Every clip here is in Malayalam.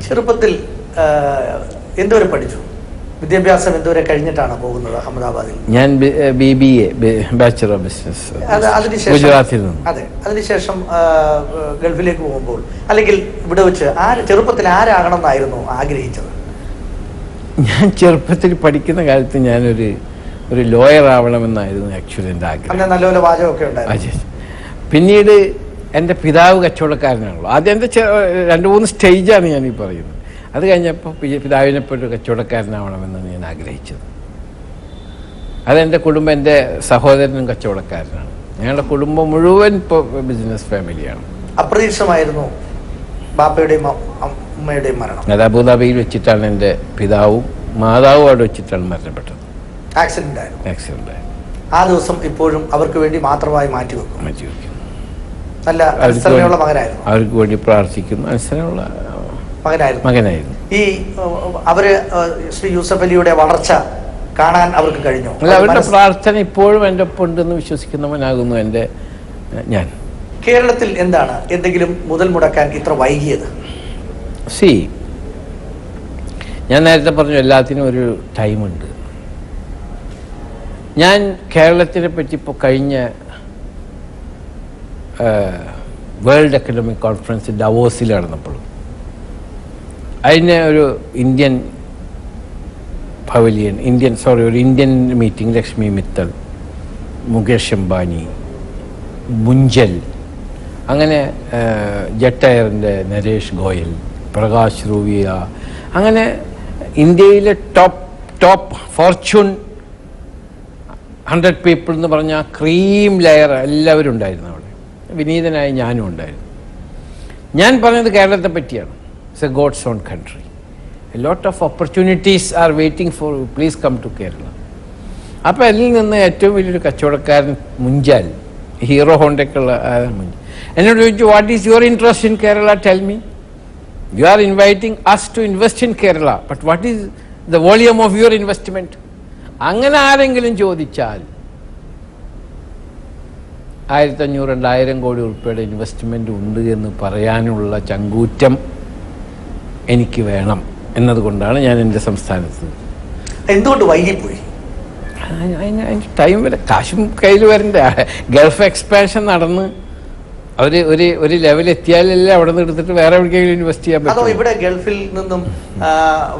ചെറുപ്പത്തിൽ എന്തുവരെ പഠിച്ചു? വിദ്യാഭ്യാസം എന്തുവരെ കഴിഞ്ഞിട്ടാണ് പോകുന്നത് അഹമ്മദാബാദിൽ? ഞാൻ BBA ബാച്ചലർ ഓഫ് ബിസിനസ് ഗുജറാത്തിൽ നിന്ന്. അതെ, അതിനുശേഷം ഗൾഫിലേക്ക് പോകുമ്പോൾ അല്ലെങ്കിൽ ഇവിടെ വെച്ച് ചെറുപ്പത്തിൽ ആരാകണം എന്നായിരുന്നു ആഗ്രഹിച്ചത്? ഞാൻ ചെറുപ്പത്തിൽ പഠിക്കുന്ന കാലത്ത് ഞാനൊരു ലോയർ ആവണമെന്നായിരുന്നു ആക്ച്വലി എൻ്റെ ആഗ്രഹം. നല്ലപോലെ വാചകമൊക്കെ ഉണ്ടായിരുന്നു. പിന്നീട് എൻ്റെ പിതാവ് കച്ചവടക്കാരനാണല്ലോ. ആദ്യം എൻ്റെ 2-3 സ്റ്റേജാണ് ഞാനീ പറയുന്നത്. അത് കഴിഞ്ഞപ്പോൾ പിതാവിനെപ്പോഴും കച്ചവടക്കാരനാവണമെന്നാണ് ഞാൻ ആഗ്രഹിച്ചത്. അതെൻ്റെ കുടുംബം, എൻ്റെ സഹോദരനും കച്ചവടക്കാരനാണ്. ഞങ്ങളുടെ കുടുംബം മുഴുവൻ ഇപ്പോൾ ബിസിനസ് ഫാമിലിയാണ്. അപ്രതീക്ഷിതമായിരുന്നു ബാപ്പയുടെയും ഉമ്മയുടെയും മരണം. അത് അബുദാബിയിൽ വെച്ചിട്ടാണ് എൻ്റെ പിതാവും മാതാവും അവിടെ വെച്ചിട്ടാണ് മരണപ്പെട്ടത്. ആക്സിഡന്റ് ആയിരുന്നു. ആ ദിവസം ഇപ്പോഴും അവർക്ക് വേണ്ടി മാത്രമായി മാറ്റിവെക്കും. നല്ല അനുസരണയുള്ള മകനായിരുന്നു. അവർക്ക് വേണ്ടി പ്രാർത്ഥിക്കുന്നു. അനുസരണയുള്ള മകനായിരുന്നു. ഈ അവര് ശ്രീ യൂസഫ് അലിയുടെ വളർച്ച കാണാൻ അവർക്ക് കഴിഞ്ഞു? അവരുടെ പ്രാർത്ഥന ഇപ്പോഴും എൻ്റെ ഒപ്പം ഉണ്ടെന്ന് വിശ്വസിക്കുന്നവനാകുന്നു ഞാൻ. കേരളത്തിൽ എന്താണ് എന്തെങ്കിലും മുതൽ മുടക്കാൻ ഇത്ര വൈകിയത്? ഞാൻ നേരത്തെ പറഞ്ഞു എല്ലാത്തിനും ഒരു ടൈമുണ്ട്. ഞാൻ കേരളത്തിനെ പറ്റി ഇപ്പോൾ കഴിഞ്ഞ വേൾഡ് എക്കണോമിക് കോൺഫറൻസ് ഡവോസിൽ നടന്നപ്പോൾ അതിന് ഒരു ഇന്ത്യൻ മീറ്റിംഗ് ലക്ഷ്മി മിത്തൽ, മുകേഷ് അംബാനി, മുഞ്ചൽ, അങ്ങനെ ജെറ്റ് എയറിൻ്റെ നരേഷ് ഗോയൽ, പ്രകാശ് റൂവിയ, അങ്ങനെ ഇന്ത്യയിലെ ടോപ്പ് ഫോർച്യൂൺ 100 പീപ്പിൾ എന്ന് പറഞ്ഞാൽ ക്രീം ലെയർ എല്ലാവരും ഉണ്ടായിരുന്നു അവിടെ. വിനീതനായി ഞാനും ഉണ്ടായിരുന്നു. ഞാൻ പറഞ്ഞത് കേരളത്തെ പറ്റിയാണ്. It's a God's own country. A lot of opportunities are waiting for you, please come to Kerala. അപ്പോൾ അതിൽ നിന്ന് ഏറ്റവും വലിയൊരു കച്ചവടക്കാരൻ മുഞ്ചാൽ, ഹീറോ ഹോണ്ടയ്ക്കുള്ള മുഞ്ചാൽ, എന്നോട് ചോദിച്ചു, what is your interest in Kerala, tell me. You are inviting us to invest in Kerala, but what is the volume of your investment? അങ്ങനെ ആരെങ്കിലും ചോദിച്ചാൽ 1500-2000 കോടി ഉൾപ്പെടെ ഇൻവെസ്റ്റ്മെൻ്റ് ഉണ്ട് എന്ന് പറയാനുള്ള ചങ്കൂറ്റം എനിക്ക് വേണം എന്നതുകൊണ്ടാണ് ഞാൻ എൻ്റെ സംസ്ഥാനത്ത്. എന്തുകൊണ്ട് വൈകിപ്പോയി? അതിന് ടൈം വരെ കാശും കയ്യിൽ വരണ്ടേ. ഗൾഫ് എക്സ്പാൻഷൻ നടന്ന് ഒരു ലെവൽ എത്തിയാലല്ലേ അവിടെ നിന്ന് എടുത്തിട്ട് വേറെ എവിടേക്കെങ്കിലും ഇൻവെസ്റ്റ് ചെയ്യാൻ പറ്റും. ഇവിടെ ഗൾഫിൽ നിന്നും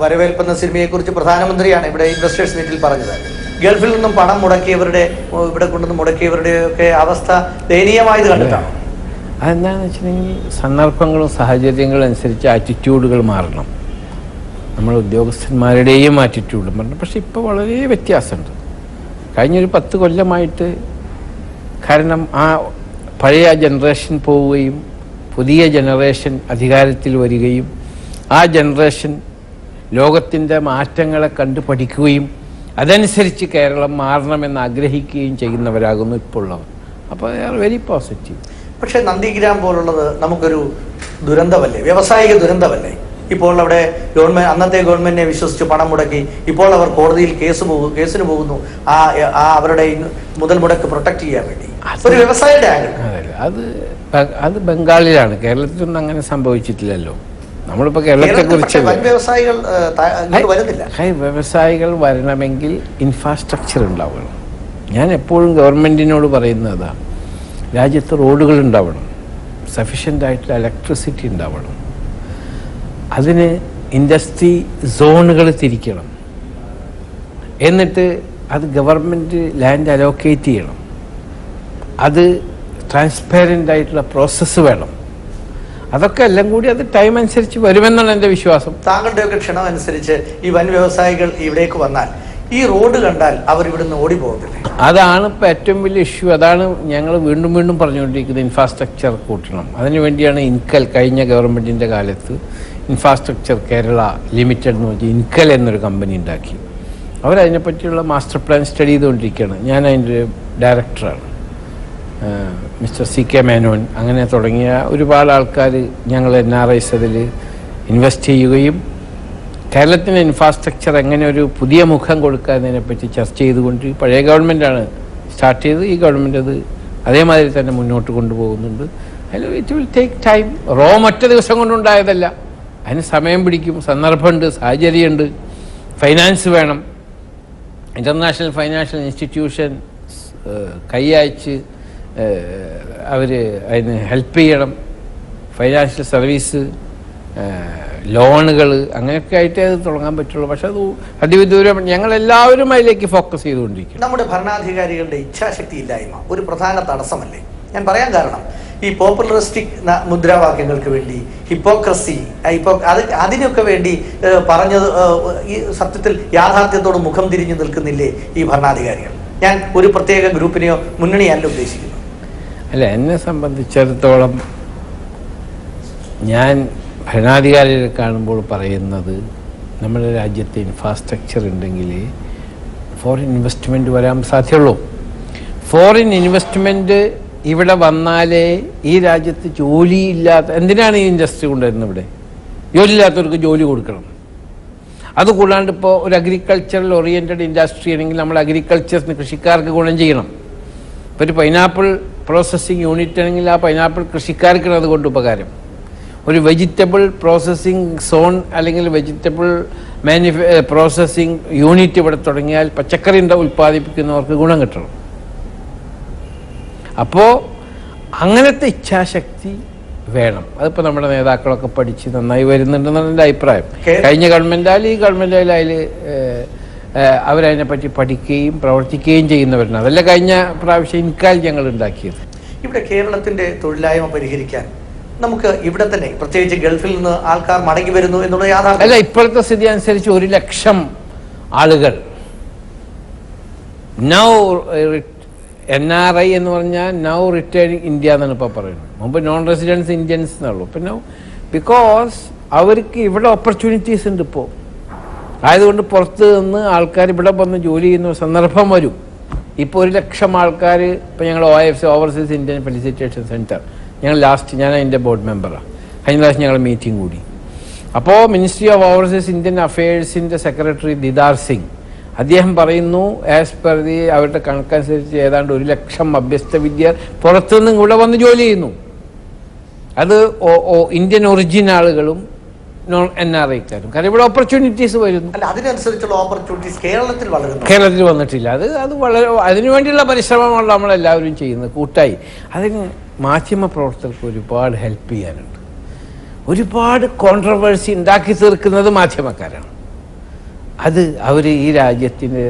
വരവേൽപ്പെന്ന സിനിമയെ കുറിച്ച് പ്രധാനമന്ത്രിയാണ് ഇവിടെ ഇൻവെസ്റ്റേഴ്സ് മീറ്റിൽ പറഞ്ഞത്. ഗൾഫിൽ നിന്നും പണം മുടക്കിയവരുടെ, ഇവിടെ കൊണ്ടുവന്ന് മുടക്കിയവരുടെ ഒക്കെ അവസ്ഥ ദയനീയമായത് കണ്ടിട്ടാണ്. അതെന്താണെന്ന് വെച്ചിട്ടുണ്ടെങ്കിൽ സന്ദർഭങ്ങളും സാഹചര്യങ്ങളും അനുസരിച്ച് ആറ്റിറ്റ്യൂഡുകൾ മാറണം. നമ്മൾ ഉദ്യോഗസ്ഥന്മാരുടെയും ആറ്റിറ്റ്യൂഡ് മാറണം. പക്ഷെ ഇപ്പോൾ വളരെ വ്യത്യാസമുണ്ട് കഴിഞ്ഞൊരു 10 കൊല്ലമായിട്ട്. കാരണം ആ പഴയ ജനറേഷൻ പോവുകയും പുതിയ ജനറേഷൻ അധികാരത്തിൽ വരികയും ആ ജനറേഷൻ ലോകത്തിൻ്റെ മാറ്റങ്ങളെ കണ്ടു പഠിക്കുകയും അതനുസരിച്ച് കേരളം മാറണമെന്ന് ആഗ്രഹിക്കുകയും ചെയ്യുന്നവരാകുന്നു ഇപ്പോൾ ഉള്ളവർ. അപ്പോൾ ദേ ആർ വെരി പോസിറ്റീവ്. പക്ഷേ നന്ദിഗ്രാം പോലുള്ളത് നമുക്കൊരു ദുരന്തമല്ലേ, വ്യാവസായിക ദുരന്തമല്ലേ? ഇപ്പോൾ അവിടെ അന്നത്തെ ഗവൺമെന്റിനെ വിശ്വസിച്ച് പണം മുടക്കി ഇപ്പോൾ അവർ കോടതിയിൽ കേസിന് പോകുന്നു അവരുടെ മുതൽ മുടക്ക് പ്രൊട്ടക്ട് ചെയ്യാൻ വേണ്ടി. ഒരു വ്യവസായയുടെ അത് ബംഗാളിലാണ്. കേരളത്തിലൊന്നും അങ്ങനെ സംഭവിച്ചിട്ടില്ലല്ലോ. നമ്മളിപ്പോൾ കേരളത്തെ കുറിച്ച് വ്യവസായികൾ വരണമെങ്കിൽ ഇൻഫ്രാസ്ട്രക്ചർ ഉണ്ടാവണം. ഞാൻ എപ്പോഴും ഗവൺമെൻറ്റിനോട് പറയുന്നതാ, രാജ്യത്ത് റോഡുകൾ ഉണ്ടാവണം, സഫീഷ്യൻ്റ് ആയിട്ടുള്ള ഇലക്ട്രിസിറ്റി ഉണ്ടാവണം, അതിന് ഇൻഡസ്ട്രി സോണുകൾ തിരിക്കണം, എന്നിട്ട് അത് ഗവൺമെൻറ് ലാൻഡ് അലോക്കേറ്റ് ചെയ്യണം, അത് ട്രാൻസ്പെറൻ്റ് ആയിട്ടുള്ള പ്രോസസ്സ് വേണം. അതൊക്കെ എല്ലാം കൂടി അത് ടൈം അനുസരിച്ച് വരുമെന്നാണ് എൻ്റെ വിശ്വാസം. താങ്കളുടെയൊക്കെ ക്ഷണം അനുസരിച്ച് ഈ വൻ വ്യവസായികൾ ഇവിടേക്ക് വന്നാൽ ഈ റോഡ് കണ്ടാൽ അവർ ഇവിടുന്ന് ഓടിപ്പോകത്തില്ലേ? അതാണ് ഇപ്പോൾ ഏറ്റവും വലിയ ഇഷ്യൂ. അതാണ് ഞങ്ങൾ വീണ്ടും പറഞ്ഞുകൊണ്ടിരിക്കുന്നത്. ഇൻഫ്രാസ്ട്രക്ചർ കൂട്ടണം. അതിനുവേണ്ടിയാണ് ഇൻകൽ കഴിഞ്ഞ ഗവൺമെൻറ്റിൻ്റെ കാലത്ത് ഇൻഫ്രാസ്ട്രക്ചർ കേരള ലിമിറ്റഡ് എന്ന് വെച്ചാൽ ഇൻകൽ എന്നൊരു കമ്പനി ഉണ്ടാക്കി. അവരതിനെപ്പറ്റിയുള്ള മാസ്റ്റർ പ്ലാൻ സ്റ്റഡി ചെയ്തുകൊണ്ടിരിക്കുകയാണ്. ഞാൻ അതിൻ്റെ ഡയറക്ടറാണ്. മിസ്റ്റർ CK മേനോൻ അങ്ങനെ തുടങ്ങിയ ഒരുപാട് ആൾക്കാർ ഞങ്ങൾ NRIs അതിൽ ഇൻവെസ്റ്റ് ചെയ്യുകയും കേരളത്തിന് ഇൻഫ്രാസ്ട്രക്ചർ എങ്ങനെ ഒരു പുതിയ മുഖം കൊടുക്കാതിനെപ്പറ്റി ചർച്ച ചെയ്തുകൊണ്ട് പഴയ ഗവൺമെൻറ്റാണ് സ്റ്റാർട്ട് ചെയ്ത് ഈ ഗവൺമെൻറ് അത് അതേമാതിരി തന്നെ മുന്നോട്ട് കൊണ്ടുപോകുന്നുണ്ട്. അതിൽ it will take time. Rome ഒറ്റ ദിവസം കൊണ്ടുണ്ടായതല്ല. അതിന് സമയം പിടിക്കും, സന്ദർഭമുണ്ട്, സാഹചര്യമുണ്ട്, ഫൈനാൻസ് വേണം. ഇൻ്റർനാഷണൽ ഫൈനാൻഷ്യൽ ഇൻസ്റ്റിറ്റ്യൂഷൻ കൈയച്ച് അവർ അതിന് ഹെൽപ്പ് ചെയ്യണം. ഫൈനാൻഷ്യൽ സർവീസ്, ലോണുകൾ, അങ്ങനെയൊക്കെ ആയിട്ടേ അത് തുടങ്ങാൻ പറ്റുള്ളൂ. പക്ഷെ അത് അതിവിദൂരം ഞങ്ങളെല്ലാവരും അതിലേക്ക് ഫോക്കസ് ചെയ്തുകൊണ്ടിരിക്കും. നമ്മുടെ ഭരണാധികാരികളുടെ ഇച്ഛാശക്തി ഇല്ലായ്മ ഒരു പ്രധാന തടസ്സമല്ലേ? ഞാൻ പറയാൻ കാരണം ഈ പോപ്പുലറിസ്റ്റിക് മുദ്രാവാക്യങ്ങൾക്ക് വേണ്ടി ഹിപ്പോക്രസി അതിനൊക്കെ വേണ്ടി പറഞ്ഞത് ഈ സത്യത്തിൽ യാഥാർത്ഥ്യത്തോട് മുഖം തിരിഞ്ഞു നിൽക്കുന്നില്ലേ ഈ ഭരണാധികാരികൾ? ഞാൻ ഒരു പ്രത്യേക ഗ്രൂപ്പിനെയോ മുന്നണിയല്ല ഉദ്ദേശിക്കുന്നത്. അല്ല, എന്നെ സംബന്ധിച്ചിടത്തോളം ഞാൻ ഭരണാധികാരികളെ കാണുമ്പോൾ പറയുന്നത് നമ്മുടെ രാജ്യത്തെ ഇൻഫ്രാസ്ട്രക്ചർ ഉണ്ടെങ്കിൽ ഫോറിൻ ഇൻവെസ്റ്റ്മെൻറ്റ് വരാൻ സാധ്യമുള്ളൂ. ഫോറിൻ ഇൻവെസ്റ്റ്മെൻറ്റ് ഇവിടെ വന്നാലേ ഈ രാജ്യത്ത് ജോലിയില്ലാത്ത, എന്തിനാണ് ഈ ഇൻഡസ്ട്രി കൊണ്ടുവരുന്നത്? ഇവിടെ ജോലിയില്ലാത്തവർക്ക് ജോലി കൊടുക്കണം. അതുകൂടാണ്ട് ഇപ്പോൾ ഒരു അഗ്രികൾച്ചറൽ ഓറിയൻറ്റഡ് ഇൻഡസ്ട്രി ആണെങ്കിൽ നമ്മൾ അഗ്രികൾച്ചറിന് കൃഷിക്കാർക്ക് ഗുണം ചെയ്യണം. ഇപ്പോൾ ഒരു പൈനാപ്പിൾ പ്രോസസ്സിങ് യൂണിറ്റ് ആണെങ്കിൽ ആ പൈനാപ്പിൾ കൃഷിക്കാർക്കാണ് അതുകൊണ്ട് ഉപകാരം. ഒരു വെജിറ്റബിൾ പ്രോസസ്സിങ് സോൺ അല്ലെങ്കിൽ വെജിറ്റബിൾ പ്രോസസ്സിങ് യൂണിറ്റ് ഇവിടെ തുടങ്ങിയാൽ പച്ചക്കറി ഉൽപ്പാദിപ്പിക്കുന്നവർക്ക് ഗുണം കിട്ടണം. അപ്പോൾ അങ്ങനത്തെ ഇച്ഛാശക്തി വേണം. അതിപ്പോൾ നമ്മുടെ നേതാക്കളൊക്കെ പഠിച്ച് നന്നായി വരുന്നുണ്ടെന്നാണ് എൻ്റെ അഭിപ്രായം. കഴിഞ്ഞ ഗവൺമെൻറ്റായാലും ഈ ഗവൺമെൻറ്റായാലും അതിൽ അവരതിനെപ്പറ്റി പഠിക്കുകയും പ്രവർത്തിക്കുകയും ചെയ്യുന്നവരാണ്. അതല്ല കഴിഞ്ഞ പ്രാവശ്യം ഇൻകാൽ ഞങ്ങൾ ഉണ്ടാക്കിയത്. ഇവിടെ കേരളത്തിൻ്റെ തൊഴിലില്ലായ്മ പരിഹരിക്കാൻ നമുക്ക് ഇവിടെ തന്നെ, പ്രത്യേകിച്ച് ഗൾഫിൽ നിന്ന് ആൾക്കാർ മടങ്ങി വരുന്നു എന്നുള്ള യാഥാർത്ഥ്യം അല്ല. ഇപ്പോഴത്തെ സ്ഥിതി അനുസരിച്ച് 1 ലക്ഷം ആളുകൾ നൗ NRI എന്ന് പറഞ്ഞാൽ നൗ റിട്ടേണിങ് ഇന്ത്യ എന്നാണ് ഇപ്പോൾ പറയുന്നത്. മുമ്പ് നോൺ റെസിഡൻസ് ഇന്ത്യൻസ് എന്നുള്ളൂ. പിന്നെ ബിക്കോസ് അവർക്ക് ഇവിടെ ഓപ്പർച്യൂണിറ്റീസ് ഉണ്ട് ഇപ്പോൾ. ആയതുകൊണ്ട് പുറത്ത് നിന്ന് ആൾക്കാർ ഇവിടെ വന്ന് ജോലി ചെയ്യുന്ന സന്ദർഭം വരും. ഇപ്പോൾ 1 ലക്ഷം ആൾക്കാർ, ഇപ്പോൾ ഞങ്ങൾ OIFC overseas Indian facilitation centre, ഞാൻ അതിൻ്റെ ബോർഡ് മെമ്പറാണ്. കഴിഞ്ഞ പ്രാവശ്യം ഞങ്ങൾ മീറ്റിംഗ് കൂടി. അപ്പോൾ മിനിസ്ട്രി ഓഫ് ഓവർസീസ് ഇന്ത്യൻ അഫയേഴ്സിൻ്റെ സെക്രട്ടറി ദിദാർ സിംഗ് അദ്ദേഹം പറയുന്നു, ആസ് പെർ അവരുടെ കണക്കനുസരിച്ച് ഏതാണ്ട് 1 ലക്ഷം അഭ്യസ്ത വിദ്യർ പുറത്തുനിന്ന് ഇവിടെ വന്ന് ജോലി ചെയ്യുന്നു. അത് ഇന്ത്യൻ ഒറിജിൻ ആളുകളും നോൺ NRIക്കാരും. കാരണം ഇവിടെ ഓപ്പർച്യൂണിറ്റീസ് വരുന്നു. അതിനനുസരിച്ചുള്ള ഓപ്പർച്യൂണിറ്റീസ് കേരളത്തിൽ വന്നിട്ടില്ല. അത് വളരെ അതിനുവേണ്ടിയുള്ള പരിശ്രമമാണ് നമ്മളെല്ലാവരും ചെയ്യുന്നത് കൂട്ടായി. അതിന് മാധ്യമ പ്രവർത്തകർക്ക് ഒരുപാട് ഹെൽപ്പ് ചെയ്യാനുണ്ട്. ഒരുപാട് കോൺട്രവേഴ്സി ഉണ്ടാക്കി തീർക്കുന്നത് മാധ്യമക്കാരാണ്. അത് അവർ ഈ രാജ്യത്തിന്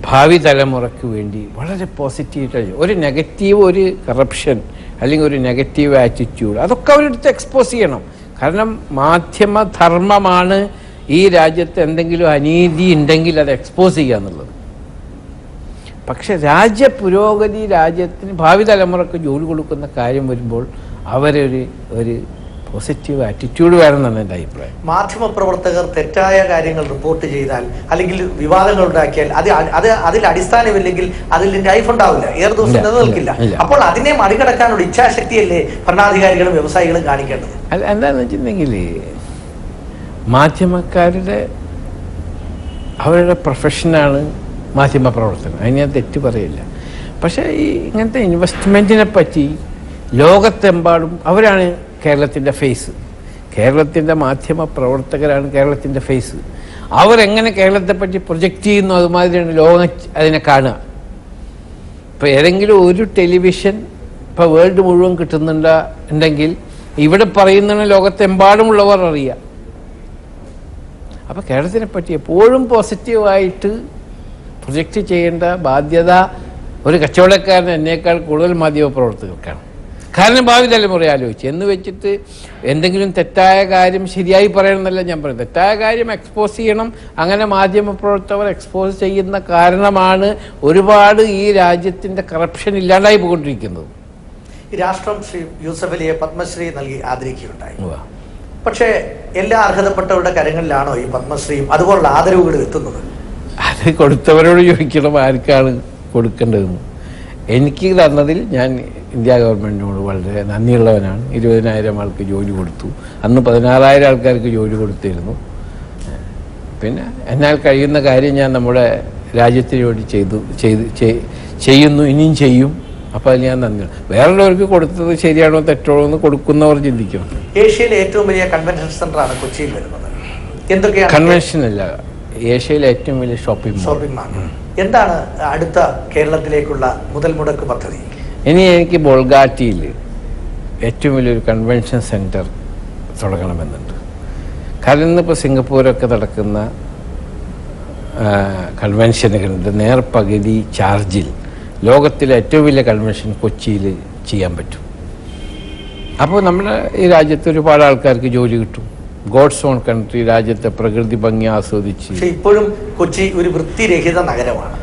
ഭാവി തലമുറയ്ക്ക് വേണ്ടി വളരെ പോസിറ്റീവായിട്ട് ഒരു നെഗറ്റീവ്, ഒരു കറപ്ഷൻ അല്ലെങ്കിൽ ഒരു നെഗറ്റീവ് ആറ്റിറ്റ്യൂഡ് അതൊക്കെ അവരെടുത്ത് എക്സ്പോസ് ചെയ്യണം. കാരണം മാധ്യമധർമ്മമാണ് ഈ രാജ്യത്ത് എന്തെങ്കിലും അനീതി ഉണ്ടെങ്കിൽ അത് എക്സ്പോസ് ചെയ്യുക എന്നുള്ളത്. പക്ഷെ രാജ്യ പുരോഗതി, രാജ്യത്തിന് ഭാവി തലമുറക്ക് ജോലി കൊടുക്കുന്ന കാര്യം വരുമ്പോൾ ഒരു പോസിറ്റീവ് ആറ്റിറ്റ്യൂഡ് വേണമെന്നാണ് എൻ്റെ അഭിപ്രായം. മാധ്യമപ്രവർത്തകർ തെറ്റായ കാര്യങ്ങൾ റിപ്പോർട്ട് ചെയ്താൽ അല്ലെങ്കിൽ വിവാദങ്ങൾ ഉണ്ടാക്കിയാൽ അതിൽ അടിസ്ഥാനമില്ലെങ്കിൽ അതിൽ ലൈഫ് ഉണ്ടാവില്ല, ഏറെ ദിവസം നിലനിൽക്കില്ല. അപ്പോൾ അതിനെ മറികടക്കാനുള്ള ഇച്ഛാശക്തിയല്ലേ ഭരണാധികാരികളും വ്യവസായികളും കാണിക്കേണ്ടത്? എന്താണെന്ന് വെച്ചിട്ടുണ്ടെങ്കിൽ മാധ്യമക്കാരുടെ അവരുടെ പ്രൊഫഷനാണ് മാധ്യമപ്രവർത്തനം. അതിന് ഞാൻ തെറ്റ് പറയില്ല. പക്ഷേ ഈ ഇങ്ങനത്തെ ഇൻവെസ്റ്റ്മെൻറ്റിനെ പറ്റി ലോകത്തെമ്പാടും അവരാണ് കേരളത്തിൻ്റെ ഫേസ്. കേരളത്തിൻ്റെ മാധ്യമ പ്രവർത്തകരാണ് കേരളത്തിൻ്റെ ഫേസ്. അവരെങ്ങനെ കേരളത്തെപ്പറ്റി പ്രൊജക്റ്റ് ചെയ്യുന്നു അതുമാതിരിയാണ് ലോകം അതിനെ കാണുക. ഇപ്പോൾ ഏതെങ്കിലും ഒരു ടെലിവിഷൻ ഇപ്പോൾ വേൾഡ് മുഴുവൻ കിട്ടുന്നുണ്ടെങ്കിൽ ഇവിടെ പറയുന്നതാണ് ലോകത്തെമ്പാടുമുള്ളവർ അറിയുക. അപ്പോൾ കേരളത്തിനെ പറ്റി എപ്പോഴും പോസിറ്റീവായിട്ട് പ്രൊജക്റ്റ് ചെയ്യേണ്ട ബാധ്യത ഒരു കച്ചവടക്കാരൻ എന്നേക്കാൾ കൂടുതൽ മാധ്യമപ്രവർത്തകർക്കാണ്. കാരണം ഭാവി തലമുറ ആലോചിച്ച് എന്ന് വെച്ചിട്ട് എന്തെങ്കിലും തെറ്റായ കാര്യം ശരിയായി പറയണമെന്നല്ല ഞാൻ പറയുന്നത്. തെറ്റായ കാര്യം എക്സ്പോസ് ചെയ്യണം. അങ്ങനെ മാധ്യമപ്രവർത്തകർ എക്സ്പോസ് ചെയ്യുന്ന കാരണമാണ് ഒരുപാട് ഈ രാജ്യത്തിൻ്റെ കറപ്ഷൻ ഇല്ലാണ്ടായി പോയിക്കൊണ്ടിരിക്കുന്നത്. ഈ രാഷ്ട്രം ശ്രീ യൂസഫ് അലിയെ പത്മശ്രീ നൽകി ആദരിക്കുകയുണ്ടായി. പക്ഷേ എല്ലാ അർഹതപ്പെട്ടവരുടെ കരങ്ങളിലാണോ ഈ പത്മശ്രീയും അതുപോലുള്ള ആദരവുകൾ എത്തുന്നത്? അത് കൊടുത്തവരോട് ചോദിക്കണം ആർക്കാണ് കൊടുക്കേണ്ടതെന്ന്. എനിക്ക് തന്നതിൽ ഞാൻ ഇന്ത്യ ഗവൺമെൻറ്റിനോട് വളരെ നന്ദിയുള്ളവനാണ്. 20,000 ആൾക്ക് ജോലി കൊടുത്തു. അന്ന് 16,000 ആൾക്കാർക്ക് ജോലി കൊടുത്തിരുന്നു. പിന്നെ എന്നാൽ കഴിയുന്ന കാര്യം ഞാൻ നമ്മുടെ രാജ്യത്തിന് വേണ്ടി ചെയ്യുന്നു, ഇനിയും ചെയ്യും. അപ്പോൾ അത് ഞാൻ നന്ദി. വേറുള്ളവർക്ക് കൊടുത്തത് ശരിയാണോ തെറ്റാണോ എന്ന് കൊടുക്കുന്നവർ ചിന്തിക്കണം. ഏഷ്യയിലെ ഏറ്റവും വലിയ കൺവെൻഷൻ സെന്ററാണ് കൊച്ചിയിൽ വരുന്നത്. എന്തൊക്കെയാണ് കൺവെൻഷൻ അല്ല, ഏഷ്യയിലെ ഏറ്റവും വലിയ ഷോപ്പിംഗ് മാൾ. എന്താണ് അടുത്ത കേരളത്തിലേക്കുള്ള മുതൽ മുടക്ക് പദ്ധതി? ഇനി എനിക്ക് ബോൾഗാട്ടിയിൽ ഏറ്റവും വലിയൊരു കൺവെൻഷൻ സെൻറ്റർ തുടങ്ങണമെന്നുണ്ട്. കാരണം ഇന്നിപ്പോൾ സിംഗപ്പൂരൊക്കെ നടക്കുന്ന കൺവെൻഷനുകളുണ്ട് നേർപകുതി ചാർജിൽ ലോകത്തിലെ ഏറ്റവും വലിയ കൺവെൻഷൻ കൊച്ചിയിൽ ചെയ്യാൻ പറ്റും. അപ്പോൾ നമ്മുടെ ഈ രാജ്യത്ത് ഒരുപാട് ആൾക്കാർക്ക് ജോലി കിട്ടും. ഗോഡ്സ് ഓൺ കൺട്രി, രാജ്യത്തെ പ്രകൃതി ഭംഗി ആസ്വദിച്ച്. പക്ഷേ ഇപ്പോഴും കൊച്ചി ഒരു വൃത്തിരഹിത നഗരമാണ്.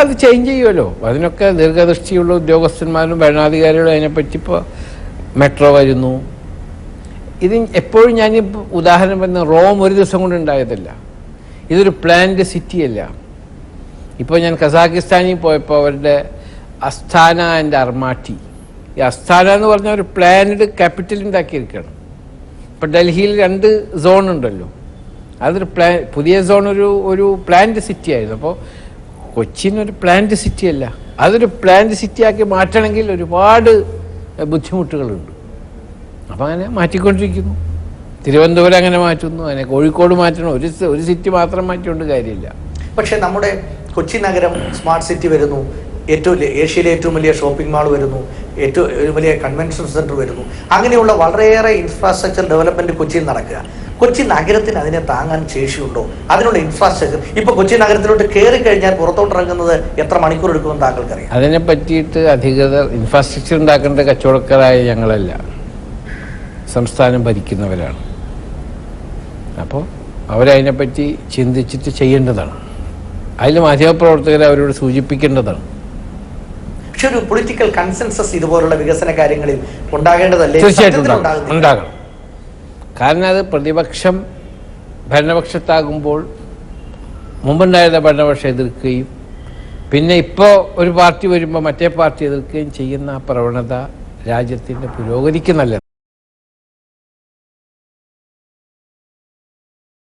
അത് ചേഞ്ച് ചെയ്യുമല്ലോ. അതിനൊക്കെ ദീർഘദൃഷ്ടിയുള്ള ഉദ്യോഗസ്ഥന്മാരും ഭരണാധികാരികളും അതിനെപ്പറ്റി ഇപ്പോൾ മെട്രോ വരുന്നു. ഇത് എപ്പോഴും ഞാനിപ്പോൾ ഉദാഹരണം പറഞ്ഞ റോം ഒരു ദിവസം കൊണ്ട് ഉണ്ടായതല്ല. ഇതൊരു പ്ലാൻഡ് സിറ്റിയല്ല. ഇപ്പോൾ ഞാൻ കസാഖിസ്ഥാനിൽ പോയപ്പോൾ അവരുടെ അസ്താന ആൻഡ് അർമാട്ടി, ഈ അസ്താന എന്ന് പറഞ്ഞ ഒരു പ്ലാൻഡ് ക്യാപിറ്റൽ ഉണ്ടാക്കിയിരിക്കുകയാണ്. ഇപ്പോൾ ഡൽഹിയിൽ 2 സോൺ ഉണ്ടല്ലോ, അതൊരു പുതിയ സോൺ ഒരു പ്ലാൻഡ് സിറ്റി ആയിരുന്നു. അപ്പോൾ കൊച്ചിനൊരു പ്ലാൻഡ് സിറ്റി അല്ല, അതൊരു പ്ലാൻഡ് സിറ്റിയാക്കി മാറ്റണമെങ്കിൽ ഒരുപാട് ബുദ്ധിമുട്ടുകളുണ്ട്. അപ്പോൾ അങ്ങനെ മാറ്റിക്കൊണ്ടിരിക്കുന്നു. തിരുവനന്തപുരം അങ്ങനെ മാറ്റുന്നു, അങ്ങനെ കോഴിക്കോട് മാറ്റണം. ഒരു സിറ്റി മാത്രം മാറ്റിക്കൊണ്ട് കാര്യമില്ല. പക്ഷേ നമ്മുടെ കൊച്ചി നഗരം സ്മാർട്ട് സിറ്റി വരുന്നു, ഏഷ്യയിലെ ഏറ്റവും വലിയ ഷോപ്പിംഗ് മാൾ വരുന്നു, ഏറ്റവും വലിയ കൺവെൻഷൻ സെൻറ്റർ വരുന്നു. അങ്ങനെയുള്ള വളരെയേറെ ഇൻഫ്രാസ്ട്രക്ചർ ഡെവലപ്മെൻറ്റ് കൊച്ചിയിൽ നടക്കുക. കൊച്ചി നഗരത്തിന് അതിനെ താങ്ങാൻ ശേഷിയുണ്ടോ? അതിനുള്ള ഇൻഫ്രാസ്ട്രക്ചർ ഇപ്പോൾ കൊച്ചി നഗരത്തിലോട്ട് കയറി കഴിഞ്ഞാൽ പുറത്തോട്ടിറങ്ങുന്നത് എത്ര മണിക്കൂർ എടുക്കുമെന്ന് താങ്കൾക്കറിയാം? അതിനെ പറ്റിയിട്ട് അധികൃതർ ഇൻഫ്രാസ്ട്രക്ചർ ഉണ്ടാക്കേണ്ട കച്ചവടക്കാരായ ഞങ്ങളല്ല, സംസ്ഥാനം ഭരിക്കുന്നവരാണ്. അപ്പോൾ അവരതിനെപ്പറ്റി ചിന്തിച്ചിട്ട് ചെയ്യേണ്ടതാണ്. അതിൽ മാധ്യമപ്രവർത്തകരെ അവരോട് സൂചിപ്പിക്കേണ്ടതാണ്. പക്ഷെ ഒരു പൊളിറ്റിക്കൽ കൺസെൻസസ് ഇതുപോലുള്ള വികസന കാര്യങ്ങളിൽ ഉണ്ടാകേണ്ടതല്ലേ? തീർച്ചയായിട്ടും ഉണ്ടാകണം. കാരണം അത് പ്രതിപക്ഷം ഭരണപക്ഷത്താകുമ്പോൾ മുമ്പുണ്ടായിരുന്ന ഭരണപക്ഷം എതിർക്കുകയും പിന്നെ ഇപ്പോൾ ഒരു പാർട്ടി വരുമ്പോൾ മറ്റേ പാർട്ടി എതിർക്കുകയും ചെയ്യുന്ന ആ പ്രവണത രാജ്യത്തിൻ്റെ പുരോഗതിക്ക് നല്ലത്.